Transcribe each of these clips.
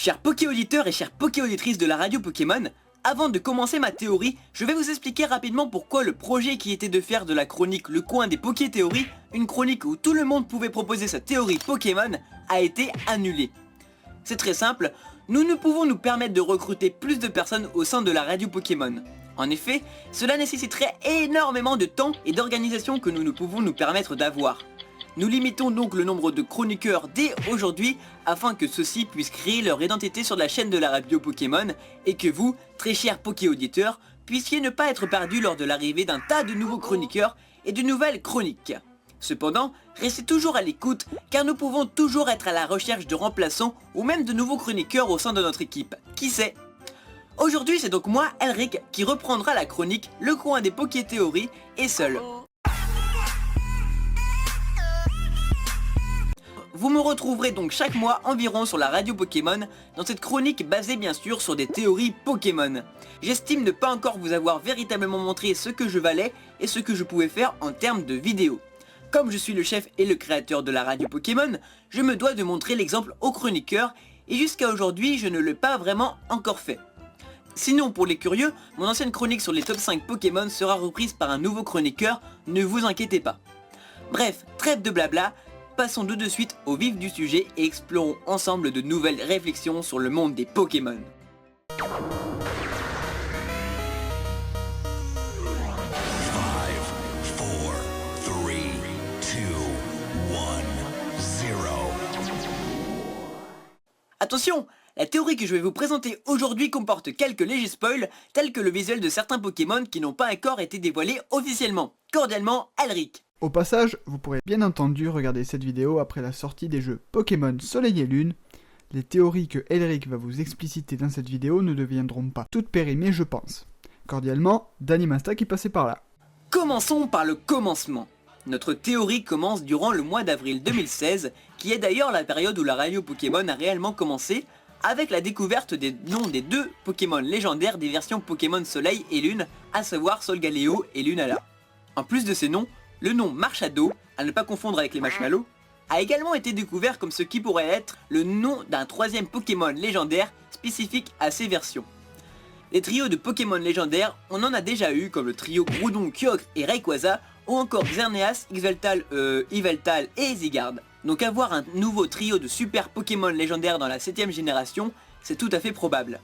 Chers Poké-auditeurs et chères Poké-auditrices de la radio Pokémon, avant de commencer ma théorie, je vais vous expliquer rapidement pourquoi le projet qui était de faire de la chronique Le Coin des Poké-théories, une chronique où tout le monde pouvait proposer sa théorie Pokémon, a été annulé. C'est très simple, nous ne pouvons nous permettre de recruter plus de personnes au sein de la radio Pokémon. En effet, cela nécessiterait énormément de temps et d'organisation que nous ne pouvons nous permettre d'avoir. Nous limitons donc le nombre de chroniqueurs dès aujourd'hui afin que ceux-ci puissent créer leur identité sur la chaîne de la radio Pokémon et que vous, très chers Poké-auditeurs, puissiez ne pas être perdus lors de l'arrivée d'un tas de nouveaux chroniqueurs et de nouvelles chroniques. Cependant, restez toujours à l'écoute car nous pouvons toujours être à la recherche de remplaçants ou même de nouveaux chroniqueurs au sein de notre équipe. Qui sait? Aujourd'hui, c'est donc moi, Elric, qui reprendra la chronique Le Coin des Poké-théories et seul. Vous me retrouverez donc chaque mois environ sur la radio Pokémon, dans cette chronique basée bien sûr sur des théories Pokémon. J'estime ne pas encore vous avoir véritablement montré ce que je valais et ce que je pouvais faire en termes de vidéos. Comme je suis le chef et le créateur de la radio Pokémon, je me dois de montrer l'exemple aux chroniqueurs et jusqu'à aujourd'hui je ne l'ai pas vraiment encore fait. Sinon pour les curieux, mon ancienne chronique sur les top 5 Pokémon sera reprise par un nouveau chroniqueur, ne vous inquiétez pas. Bref, trêve de blabla. Passons tout de suite au vif du sujet et explorons ensemble de nouvelles réflexions sur le monde des Pokémon. Attention, la théorie que je vais vous présenter aujourd'hui comporte quelques légers spoils, tels que le visuel de certains Pokémon qui n'ont pas encore été dévoilés officiellement. Cordialement, Elric. Au passage, vous pourrez bien entendu regarder cette vidéo après la sortie des jeux Pokémon Soleil et Lune. Les théories que Elric va vous expliciter dans cette vidéo ne deviendront pas toutes périmées, je pense. Cordialement, Danny Masta qui passait par là. Commençons par le commencement. Notre théorie commence durant le mois d'avril 2016, qui est d'ailleurs la période où la radio Pokémon a réellement commencé, avec la découverte des noms des deux Pokémon légendaires des versions Pokémon Soleil et Lune, à savoir Solgaleo et Lunala. En plus de ces noms, le nom Marshado, à ne pas confondre avec les marshmallows, a également été découvert comme ce qui pourrait être le nom d'un troisième Pokémon légendaire spécifique à ces versions. Les trios de Pokémon légendaires, on en a déjà eu comme le trio Groudon, Kyogre et Rayquaza, ou encore Xerneas, Yveltal et Zygarde. Donc avoir un nouveau trio de super Pokémon légendaires dans la 7ème génération, c'est tout à fait probable.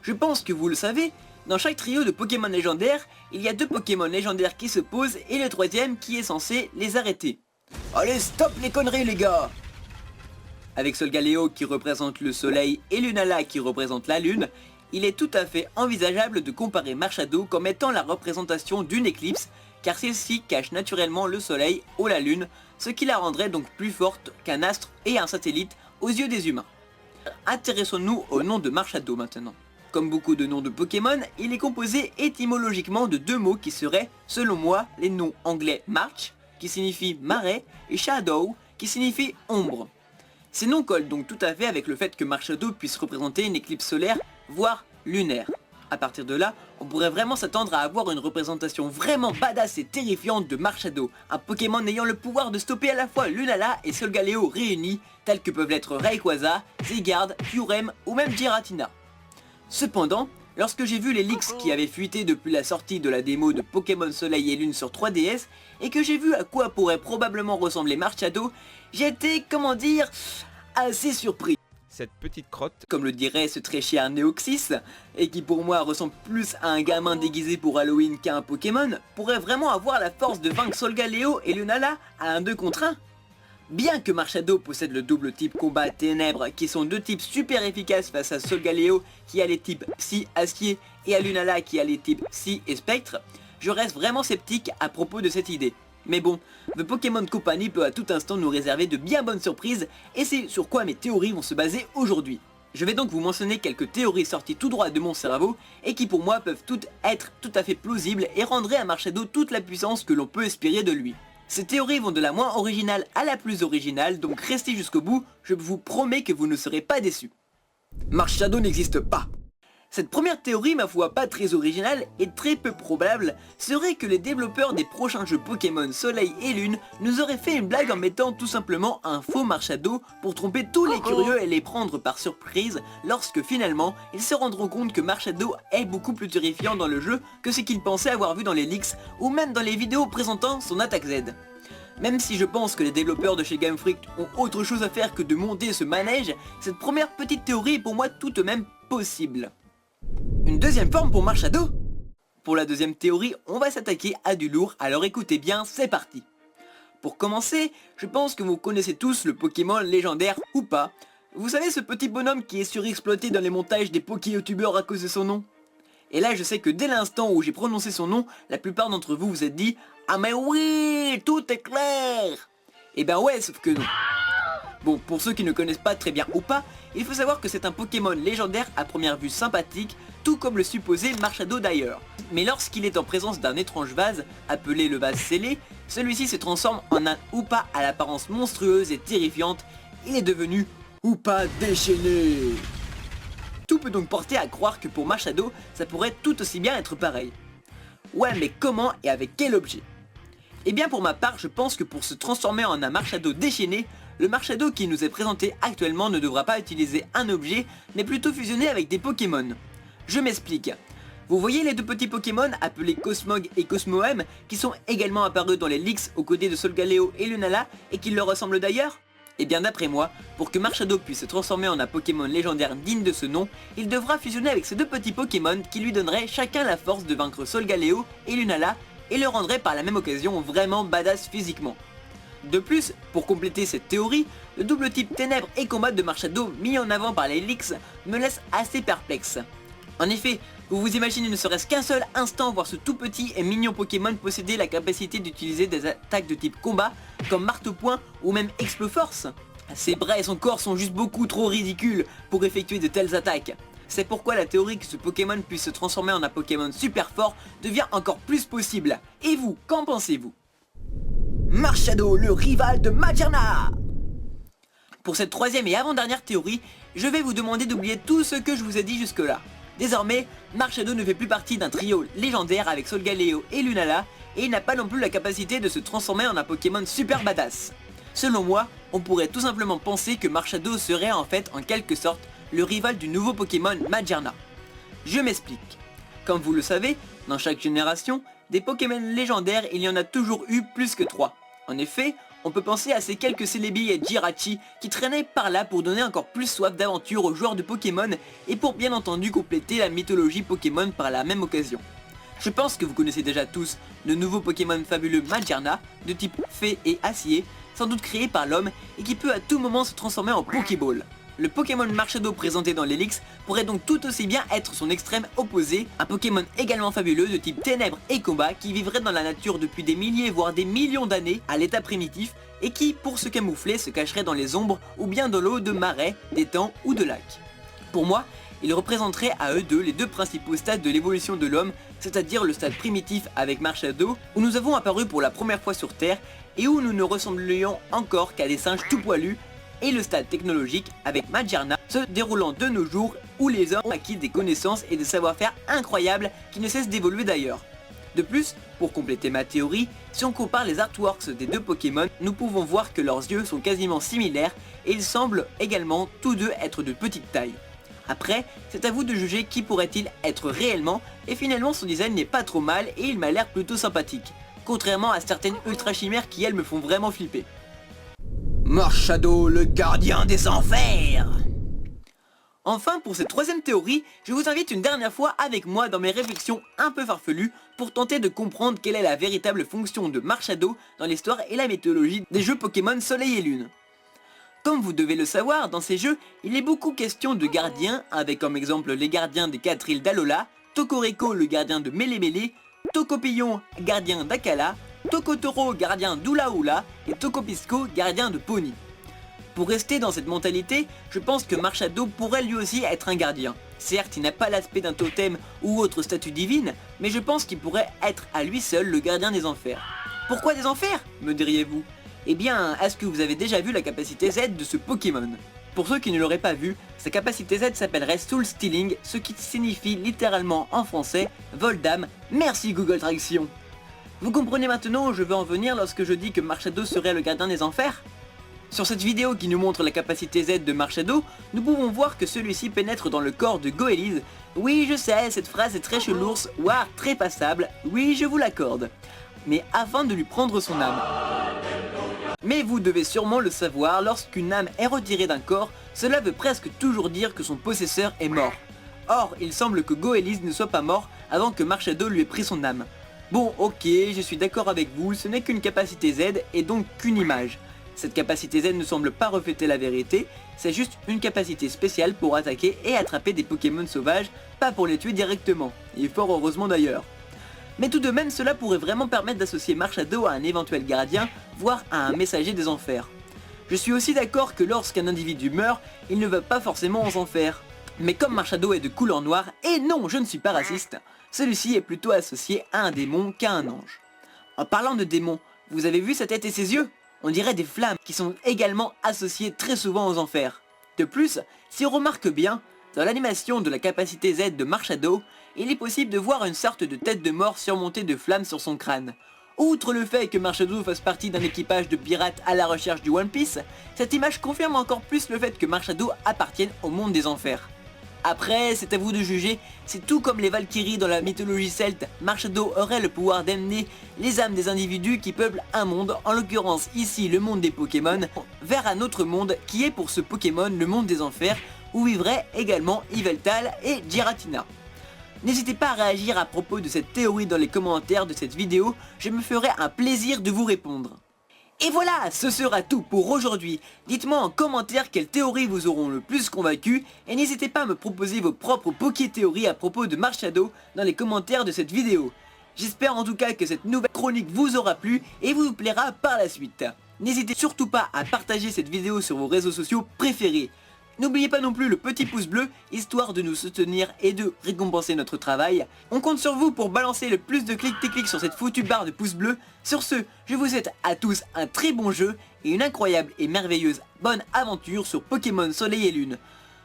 Je pense que vous le savez, dans chaque trio de Pokémon légendaires, il y a deux Pokémon légendaires qui se posent et le troisième qui est censé les arrêter. Allez, stop les conneries les gars! Avec Solgaleo qui représente le soleil et Lunala qui représente la lune, il est tout à fait envisageable de comparer Marshado comme étant la représentation d'une éclipse, car celle-ci cache naturellement le soleil ou la lune, ce qui la rendrait donc plus forte qu'un astre et un satellite aux yeux des humains. Intéressons-nous au nom de Marshado maintenant. Comme beaucoup de noms de Pokémon, il est composé étymologiquement de deux mots qui seraient, selon moi, les noms anglais March, qui signifie marais, et Shadow, qui signifie ombre. Ces noms collent donc tout à fait avec le fait que Marshado puisse représenter une éclipse solaire, voire lunaire. A partir de là, on pourrait vraiment s'attendre à avoir une représentation vraiment badass et terrifiante de Marshado, un Pokémon ayant le pouvoir de stopper à la fois Lunala et Solgaleo réunis, tels que peuvent l'être Rayquaza, Zygarde, Kyurem ou même Giratina. Cependant, lorsque j'ai vu les leaks qui avaient fuité depuis la sortie de la démo de Pokémon Soleil et Lune sur 3DS, et que j'ai vu à quoi pourrait probablement ressembler Marshado, j'ai été, comment dire, assez surpris. Cette petite crotte, comme le dirait ce très cher Neoxys, et qui pour moi ressemble plus à un gamin déguisé pour Halloween qu'à un Pokémon, pourrait vraiment avoir la force de vaincre Solgaleo et Lunala à un 2 contre 1. Bien que Marshado possède le double type combat ténèbres qui sont deux types super efficaces face à Solgaleo qui a les types Psy Acier et à Lunala qui a les types Psy et Spectre, je reste vraiment sceptique à propos de cette idée. Mais bon, The Pokémon Company peut à tout instant nous réserver de bien bonnes surprises et c'est sur quoi mes théories vont se baser aujourd'hui. Je vais donc vous mentionner quelques théories sorties tout droit de mon cerveau et qui pour moi peuvent toutes être tout à fait plausibles et rendraient à Marshado toute la puissance que l'on peut espérer de lui. Ces théories vont de la moins originale à la plus originale, donc restez jusqu'au bout, je vous promets que vous ne serez pas déçus. Marshado n'existe pas. Cette première théorie, ma foi pas très originale et très peu probable, serait que les développeurs des prochains jeux Pokémon Soleil et Lune nous auraient fait une blague en mettant tout simplement un faux Marshado pour tromper tous les curieux et les prendre par surprise lorsque finalement ils se rendront compte que Marshado est beaucoup plus terrifiant dans le jeu que ce qu'ils pensaient avoir vu dans les leaks ou même dans les vidéos présentant son attaque Z. Même si je pense que les développeurs de chez Game Freak ont autre chose à faire que de monter ce manège, cette première petite théorie est pour moi tout de même possible. Une deuxième forme pour Marshado? Pour la deuxième théorie, on va s'attaquer à du lourd, alors écoutez bien, c'est parti. Pour commencer, je pense que vous connaissez tous le Pokémon légendaire ou pas. Vous savez ce petit bonhomme qui est surexploité dans les montages des Poké-youtubeurs à cause de son nom? Et là je sais que dès l'instant où j'ai prononcé son nom, la plupart d'entre vous vous êtes dit « Ah mais oui, tout est clair !» Et ben ouais, sauf que non. Bon, pour ceux qui ne connaissent pas très bien ou pas, il faut savoir que c'est un Pokémon légendaire à première vue sympathique, tout comme le supposé Marshado d'ailleurs. Mais lorsqu'il est en présence d'un étrange vase, appelé le vase scellé, celui-ci se transforme en un Hoopa à l'apparence monstrueuse et terrifiante, il est devenu Hoopa déchaîné. Tout peut donc porter à croire que pour Marshado, ça pourrait tout aussi bien être pareil. Ouais, mais comment et avec quel objet? Eh bien pour ma part, je pense que pour se transformer en un Marshado déchaîné, le Marshado qui nous est présenté actuellement ne devra pas utiliser un objet, mais plutôt fusionner avec des Pokémon. Je m'explique. Vous voyez les deux petits Pokémon appelés Cosmog et Cosmoem qui sont également apparus dans les leaks aux côtés de Solgaleo et Lunala et qui leur ressemblent d'ailleurs? Et bien d'après moi, pour que Marshado puisse se transformer en un Pokémon légendaire digne de ce nom, il devra fusionner avec ces deux petits Pokémon qui lui donneraient chacun la force de vaincre Solgaleo et Lunala et le rendraient par la même occasion vraiment badass physiquement. De plus, pour compléter cette théorie, le double type Ténèbres et Combat de Marshado mis en avant par les leaks me laisse assez perplexe. En effet, vous vous imaginez ne serait-ce qu'un seul instant voir ce tout petit et mignon Pokémon posséder la capacité d'utiliser des attaques de type combat comme Marteau-Point ou même Exploforce? Ses bras et son corps sont juste beaucoup trop ridicules pour effectuer de telles attaques. C'est pourquoi la théorie que ce Pokémon puisse se transformer en un Pokémon super fort devient encore plus possible. Et vous, qu'en pensez-vous? Marshado, le rival de Magearna! Pour cette troisième et avant-dernière théorie, je vais vous demander d'oublier tout ce que je vous ai dit jusque-là. Désormais, Marshado ne fait plus partie d'un trio légendaire avec Solgaleo et Lunala, et il n'a pas non plus la capacité de se transformer en un Pokémon super badass. Selon moi, on pourrait tout simplement penser que Marshado serait en fait en quelque sorte le rival du nouveau Pokémon Magearna. Je m'explique. Comme vous le savez, dans chaque génération, des Pokémon légendaires il y en a toujours eu plus que 3. En effet, on peut penser à ces quelques Celebi et Jirachi qui traînaient par là pour donner encore plus soif d'aventure aux joueurs de Pokémon et pour bien entendu compléter la mythologie Pokémon par la même occasion. Je pense que vous connaissez déjà tous le nouveau Pokémon fabuleux Magearna, de type fée et acier, sans doute créé par l'homme et qui peut à tout moment se transformer en Pokéball. Le Pokémon Marshado présenté dans l'Helix pourrait donc tout aussi bien être son extrême opposé, un Pokémon également fabuleux de type Ténèbres et Combat qui vivrait dans la nature depuis des milliers voire des millions d'années à l'état primitif et qui, pour se camoufler, se cacherait dans les ombres ou bien dans l'eau de marais, d'étangs ou de lacs. Pour moi, ils représenteraient à eux deux les deux principaux stades de l'évolution de l'homme, c'est-à-dire le stade primitif avec Marshado, où nous avons apparu pour la première fois sur Terre et où nous ne ressemblions encore qu'à des singes tout poilus, et le stade technologique avec Magearna se déroulant de nos jours où les hommes ont acquis des connaissances et des savoir-faire incroyables qui ne cessent d'évoluer d'ailleurs. De plus, pour compléter ma théorie, si on compare les artworks des deux Pokémon, nous pouvons voir que leurs yeux sont quasiment similaires et ils semblent également tous deux être de petite taille. Après, c'est à vous de juger qui pourrait-il être réellement, et finalement son design n'est pas trop mal et il m'a l'air plutôt sympathique, contrairement à certaines ultra chimères qui elles me font vraiment flipper. Marshado, le gardien des enfers! Enfin, pour cette troisième théorie, je vous invite une dernière fois avec moi dans mes réflexions un peu farfelues pour tenter de comprendre quelle est la véritable fonction de Marshado dans l'histoire et la mythologie des jeux Pokémon Soleil et Lune. Comme vous devez le savoir, dans ces jeux, il est beaucoup question de gardiens, avec comme exemple les gardiens des 4 îles d'Alola, Tokoreko le gardien de Melemele, Tokopillon gardien d'Akala, Tokotoro gardien d'Oulaoula et Tokopisco gardien de Pony. Pour rester dans cette mentalité, je pense que Marshado pourrait lui aussi être un gardien. Certes, il n'a pas l'aspect d'un totem ou autre statue divine, mais je pense qu'il pourrait être à lui seul le gardien des enfers. Pourquoi des enfers, me diriez-vous? Eh bien, est-ce que vous avez déjà vu la capacité Z de ce Pokémon? Pour ceux qui ne l'auraient pas vu, sa capacité Z s'appellerait Soul Stealing, ce qui signifie littéralement en français vol d'âme. Merci Google Traduction. Vous comprenez maintenant où je veux en venir lorsque je dis que Marshadow serait le gardien des enfers? Sur cette vidéo qui nous montre la capacité Z de Marshadow, nous pouvons voir que celui-ci pénètre dans le corps de Goélise. Oui, je sais, cette phrase est très chelours, voire très passable, oui, je vous l'accorde. Mais afin de lui prendre son âme. Mais vous devez sûrement le savoir, lorsqu'une âme est retirée d'un corps, cela veut presque toujours dire que son possesseur est mort. Or, il semble que Goélise ne soit pas mort avant que Marshadow lui ait pris son âme. Bon, ok, je suis d'accord avec vous, ce n'est qu'une capacité Z et donc qu'une image. Cette capacité Z ne semble pas refléter la vérité, c'est juste une capacité spéciale pour attaquer et attraper des Pokémon sauvages, pas pour les tuer directement, et fort heureusement d'ailleurs. Mais tout de même, cela pourrait vraiment permettre d'associer Marshadow à un éventuel gardien, voire à un messager des enfers. Je suis aussi d'accord que lorsqu'un individu meurt, il ne va pas forcément aux enfers. Mais comme Marshadow est de couleur noire, et non, je ne suis pas raciste, celui-ci est plutôt associé à un démon qu'à un ange. En parlant de démon, vous avez vu sa tête et ses yeux? On dirait des flammes qui sont également associées très souvent aux enfers. De plus, si on remarque bien, dans l'animation de la capacité Z de Marshadow, il est possible de voir une sorte de tête de mort surmontée de flammes sur son crâne. Outre le fait que Marshadow fasse partie d'un équipage de pirates à la recherche du One Piece, cette image confirme encore plus le fait que Marshadow appartienne au monde des enfers. Après, c'est à vous de juger, c'est tout comme les Valkyries dans la mythologie celte, Marshadow aurait le pouvoir d'amener les âmes des individus qui peuplent un monde, en l'occurrence ici le monde des Pokémon, vers un autre monde qui est pour ce Pokémon le monde des enfers, où vivraient également Yveltal et Giratina. N'hésitez pas à réagir à propos de cette théorie dans les commentaires de cette vidéo, je me ferai un plaisir de vous répondre. Et voilà, ce sera tout pour aujourd'hui. Dites-moi en commentaire quelles théories vous auront le plus convaincu et n'hésitez pas à me proposer vos propres Poké-théories à propos de Marshadow dans les commentaires de cette vidéo. J'espère en tout cas que cette nouvelle chronique vous aura plu et vous plaira par la suite. N'hésitez surtout pas à partager cette vidéo sur vos réseaux sociaux préférés. N'oubliez pas non plus le petit pouce bleu, histoire de nous soutenir et de récompenser notre travail. On compte sur vous pour balancer le plus de clics sur cette foutue barre de pouce bleu. Sur ce, je vous souhaite à tous un très bon jeu et une incroyable et merveilleuse bonne aventure sur Pokémon Soleil et Lune.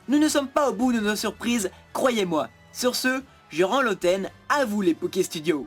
Nous ne sommes pas au bout de nos surprises, croyez-moi. Sur ce, je rends l'antenne à vous les Poké Studios.